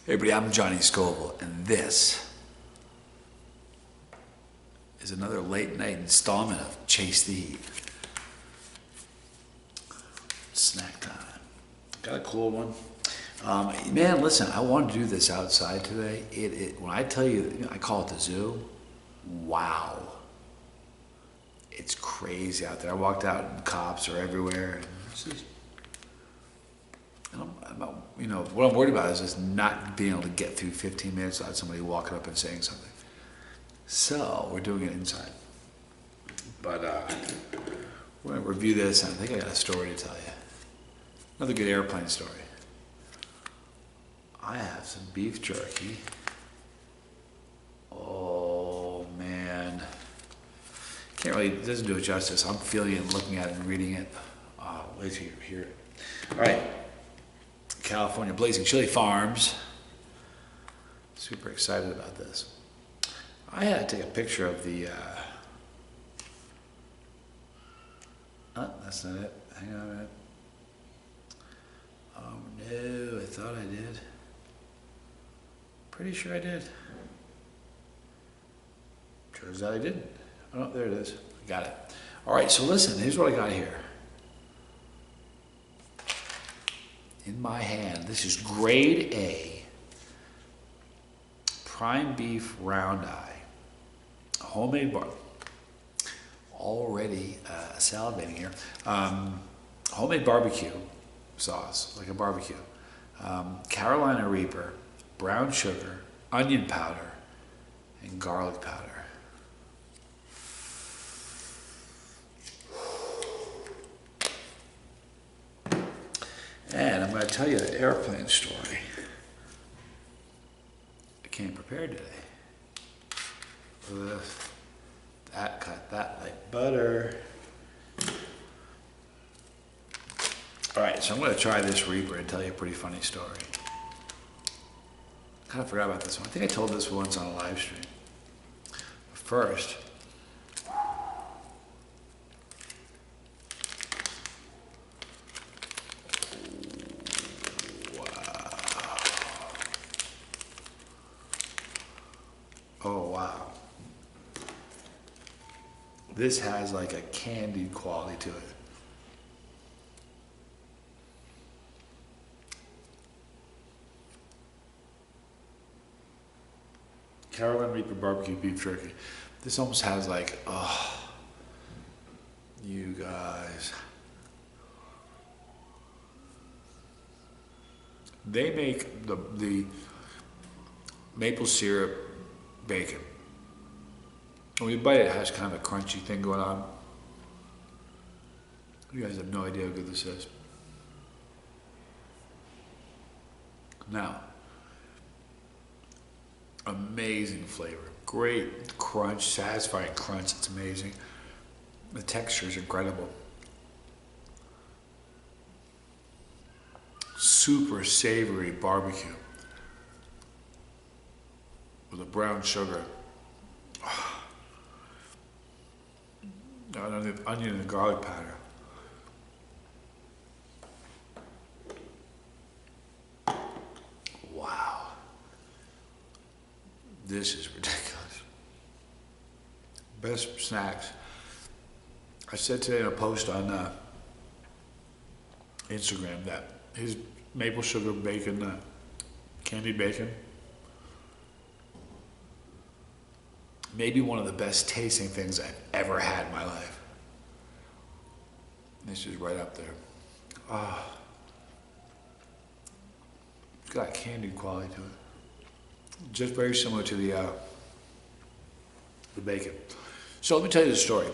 Hey everybody, I'm Johnny Scoville, and this is another late night installment of Chase the Heat. Snack time. Got a cool one. Man, listen, I wanted to do this outside today. When I tell you, I call it the zoo. Wow. It's crazy out there. I walked out and cops are everywhere. What I'm worried about is just not being able to get through 15 minutes without somebody walking up and saying something. So we're doing it inside. But we're going to review this, and I think I got a story to tell you. Another good airplane story. I have some beef jerky. Oh, man. It doesn't do it justice. I'm feeling it, looking at it, and reading it. Wait till you hear it. All right. California Blazing Chili Farms. Super excited about this. I had to take a picture of the, that's not it. Hang on a minute. Oh no, I thought I did. Pretty sure I did. Turns out I didn't. Oh, there it is. I got it. All right, so listen, here's what I got here. In my hand, this is grade A, prime beef round eye, homemade bar. Already salivating here. Homemade barbecue sauce, like a barbecue. Carolina Reaper, brown sugar, onion powder, and garlic powder. And I'm going to tell you the airplane story. I came prepared today. Cut that like butter. All right, so I'm going to try this Reaper and tell you a pretty funny story. Kind of forgot about this one. I think I told this once on a live stream. But first, oh wow. This has like a candied quality to it. Carolina Reaper barbecue beef jerky. This almost has like, oh, you guys. They make the maple syrup bacon. When you bite it, it has kind of a crunchy thing going on. You guys have no idea how good this is. Now, amazing flavor. Great crunch, satisfying crunch. It's amazing. The texture is incredible. Super savory barbecue with a brown sugar. Onion and garlic powder. Wow. This is ridiculous. Best snacks. I said today in a post on Instagram that his maple sugar bacon, candied bacon, maybe one of the best tasting things I've ever had in my life. This is right up there. Ah, it's got a candied quality to it. Just very similar to the bacon. So let me tell you the story.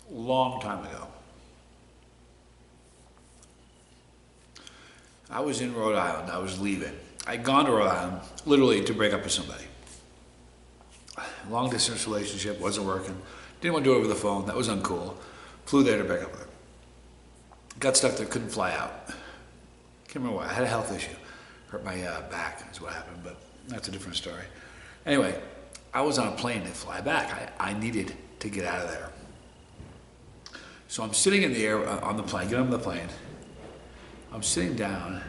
Long time ago, I was in Rhode Island. I was leaving. I'd gone to Rhode Island literally to break up with somebody. Long distance relationship, wasn't working. Didn't want to do it over the phone, that was uncool. Flew there to break up with her. Got stuck there, couldn't fly out. Can't remember why, I had a health issue. Hurt my back is what happened, but that's a different story. Anyway, I was on a plane to fly back. I needed to get out of there. So I'm sitting in the air on the plane, get on the plane. I'm sitting down,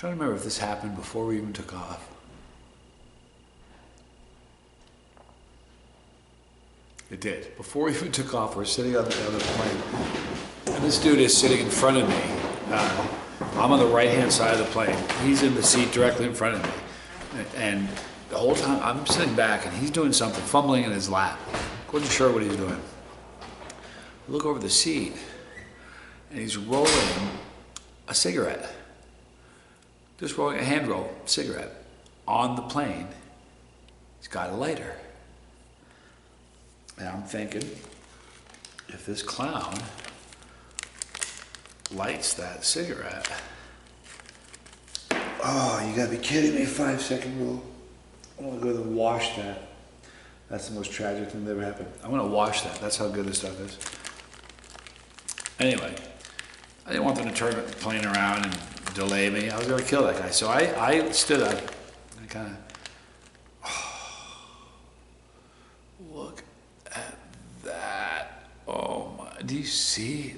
trying to remember if this happened before we even took off. It did. Before we even took off, we're sitting on the plane. And this dude is sitting in front of me. I'm on the right-hand side of the plane. He's in the seat directly in front of me. And the whole time, I'm sitting back, and he's doing something, fumbling in his lap. Wasn't sure what he's doing. I look over the seat, and he's rolling a cigarette. Just rolling a hand roll cigarette on the plane. He's got a lighter. And I'm thinking, if this clown lights that cigarette, oh, you gotta be kidding me, 5-second rule. I'm gonna go and wash that. That's the most tragic thing that ever happened. I'm gonna wash that. That's how good this stuff is. Anyway, I didn't want them to turn the plane around and delay me. I was gonna kill that guy. So I stood up and kind of, look at that. Oh my, do you see?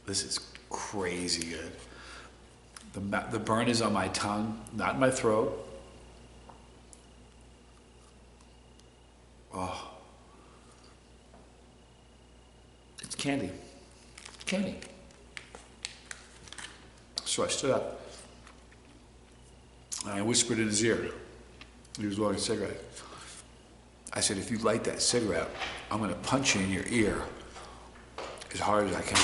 This is crazy good. The burn is on my tongue, not in my throat. Oh. It's candy. Candy. So I stood up and I whispered in his ear. He was rolling a cigarette. I said, if you light that cigarette, I'm going to punch you in your ear as hard as I can.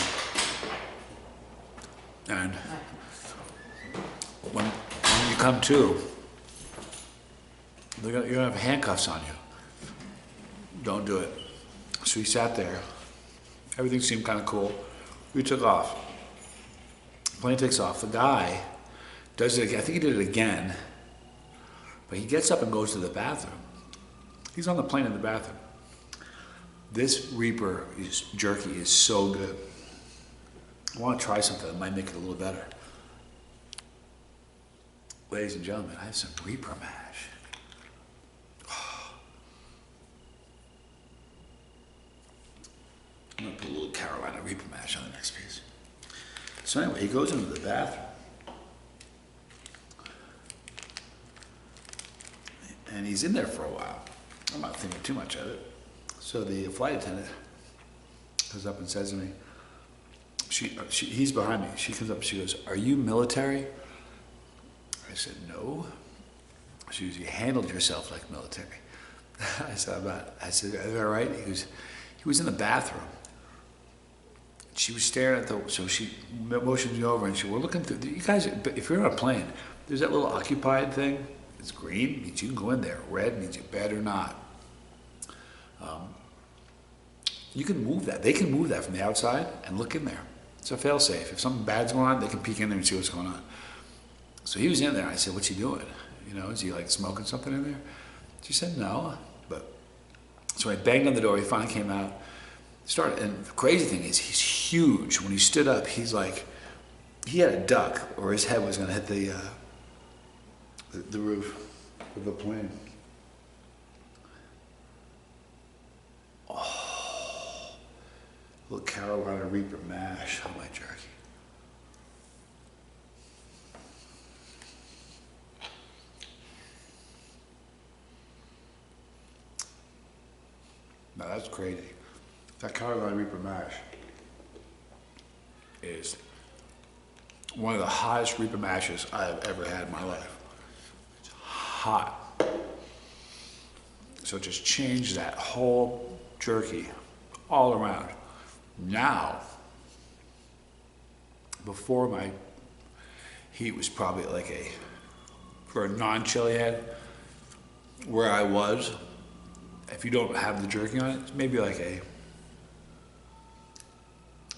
And when you come to, you're going to have handcuffs on you. Don't do it. So he sat there. Everything seemed kind of cool. We took off. The plane takes off. The guy does it again. I think he did it again. But he gets up and goes to the bathroom. He's on the plane in the bathroom. This Reaper jerky is so good. I want to try something that might make it a little better. Ladies and gentlemen, I have some Reaper mash. I'm gonna put a little Carolina Reaper mash on the next piece. So anyway, he goes into the bathroom. And he's in there for a while. I'm not thinking too much of it. So the flight attendant comes up and says to me, he's behind me. She comes up and she goes, "Are you military?" I said, "No." She goes, "You handled yourself like military." I said, "I'm not." I said, "Is that right?" He was in the bathroom. She was staring at so she motions me over and she, we're looking through, you guys, if you're on a plane, there's that little occupied thing. It's green, means you can go in there. Red means you better not. You can move that. They can move that from the outside and look in there. It's a fail-safe. If something bad's going on, they can peek in there and see what's going on. So he was in there. I said, "What's he doing? You know, is he like smoking something in there?" She said, "No." So I banged on the door. He finally came out. Started, and the crazy thing is, he's huge. When he stood up, he's like, he had a duck, or his head was going to hit the roof of the plane. Oh, a little Carolina Reaper mash on my jerky. Now that's crazy. That Carolina Reaper mash is one of the hottest Reaper mashes I have ever had in my life. It's hot. So it just changed that whole jerky all around. Now, before my heat was probably like for a non-chili head, where I was, if you don't have the jerky on it, it's maybe like a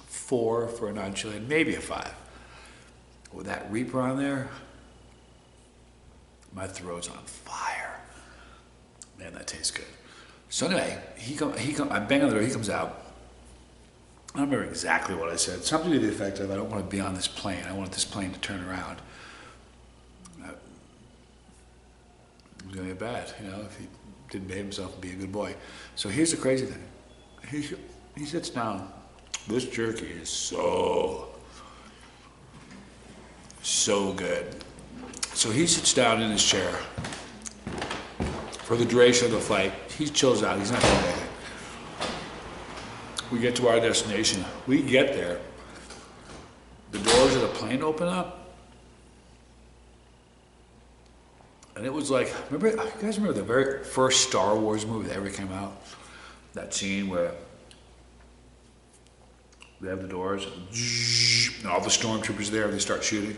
4 for a non-chili, maybe a 5. With that Reaper on there, my throat's on fire. Man, that tastes good. So anyway, I bang on the door, he comes out. I don't remember exactly what I said. Something to the effect of, "I don't want to be on this plane. I want this plane to turn around." It was gonna get bad, you know, if he didn't behave himself and be a good boy. So here's the crazy thing. He sits down This jerky is so good. So he sits down in his chair for the duration of the flight. He chills out, he's not doing anything. We get to our destination. We get there. The doors of the plane open up. And it was like, remember, you guys remember the very first Star Wars movie that ever came out? That scene where they have the doors and all the stormtroopers there, they start shooting.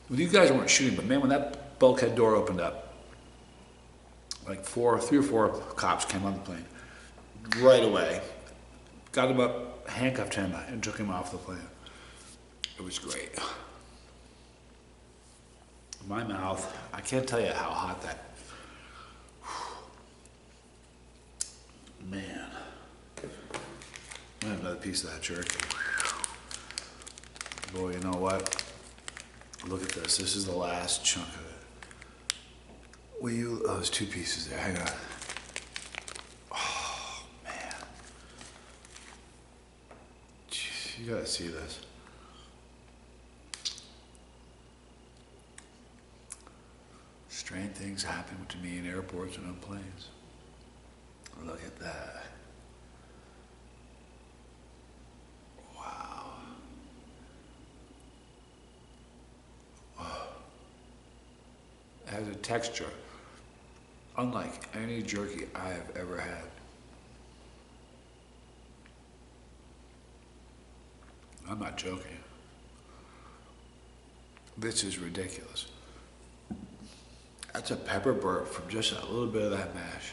Well, these guys weren't shooting, but man, when that bulkhead door opened up, like 3 or 4 cops came on the plane right away, got him up, handcuffed him, and took him off the plane. It was great. My mouth, I can't tell you how hot that. Man. I have another piece of that jerky. Boy, you know what? Look at this. This is the last chunk of it. Will you? Oh, there's 2 pieces there. Hang on. Oh, man. Jeez, you gotta see this. Strange things happen to me in airports and on planes. Look at that. Wow. It has a texture unlike any jerky I have ever had. I'm not joking. This is ridiculous. That's a pepper burp from just a little bit of that mash.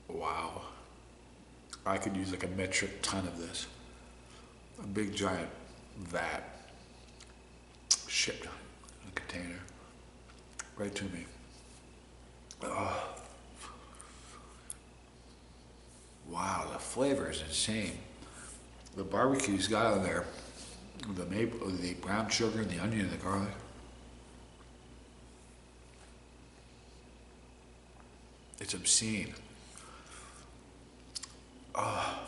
Wow. I could use like a metric ton of this. A big giant vat shipped in a container right to me. Oh. Wow, the flavor is insane. The barbecue's got on there the maple, the brown sugar, and the onion, and the garlic. It's obscene. Oh.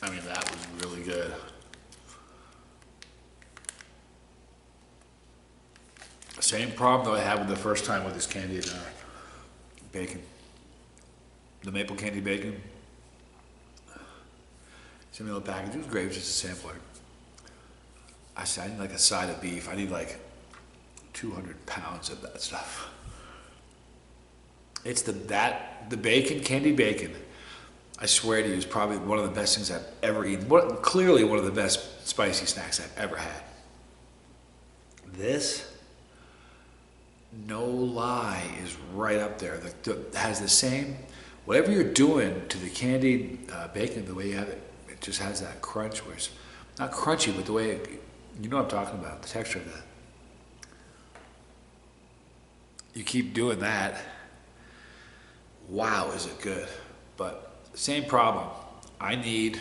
I mean, that was really good. Same problem that I had with the first time with this candied bacon. The maple candy bacon. Sent me a little package. It was great. It was just a sampler. I said, I need like a side of beef. I need like 200 pounds of that stuff. It's the bacon, candied bacon, I swear to you, is probably one of the best things I've ever eaten. Clearly one of the best spicy snacks I've ever had. This, no lie, is right up there. Has the same, whatever you're doing to the candied bacon, the way you have it, it just has that crunch where it's not crunchy, but the way, you know what I'm talking about, the texture of that. You keep doing that, wow, is it good. But same problem. I need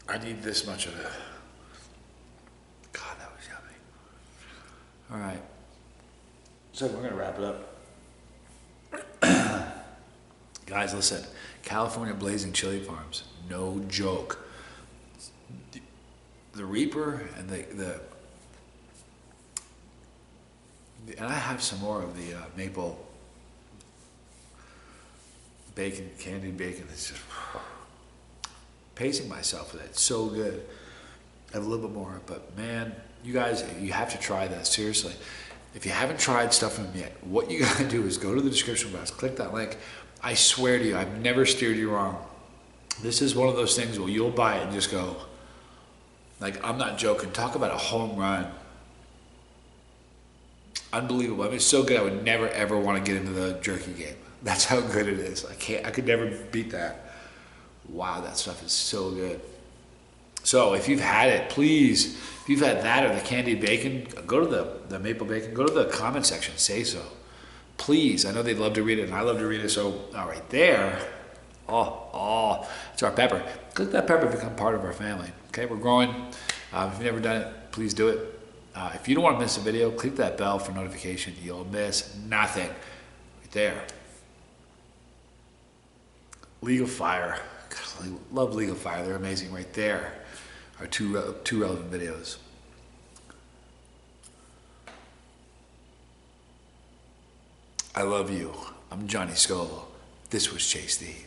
this much of it. God, that was yummy. All right. So we're gonna wrap it up. Guys, listen. California Blazing Chili Farms, no joke. The Reaper and and I have some more of the maple bacon, candied bacon. It's just pacing myself with it. It's so good. I have a little bit more, but man, you guys, you have to try that, seriously. If you haven't tried stuff from them yet, what you gotta do is go to the description box, click that link. I swear to you, I've never steered you wrong. This is one of those things where you'll buy it and just go, like, I'm not joking, talk about a home run. Unbelievable. I mean, it's so good I would never ever want to get into the jerky game. That's how good it is. I could never beat that. Wow, that stuff is so good. So if you've had it, please, if you've had that or the candied bacon, go to the maple bacon, go to the comment section, say so. Please, I know they'd love to read it and I love to read it, so all right there, it's our pepper. Click that pepper to become part of our family. Okay, we're growing. If you've never done it, please do it. If you don't want to miss a video, click that bell for notification. You'll miss nothing. Right there. League of Fire. God, I love League of Fire. They're amazing. Right there are two relevant videos. I love you. I'm Johnny Scoville. This was Chase the Heat.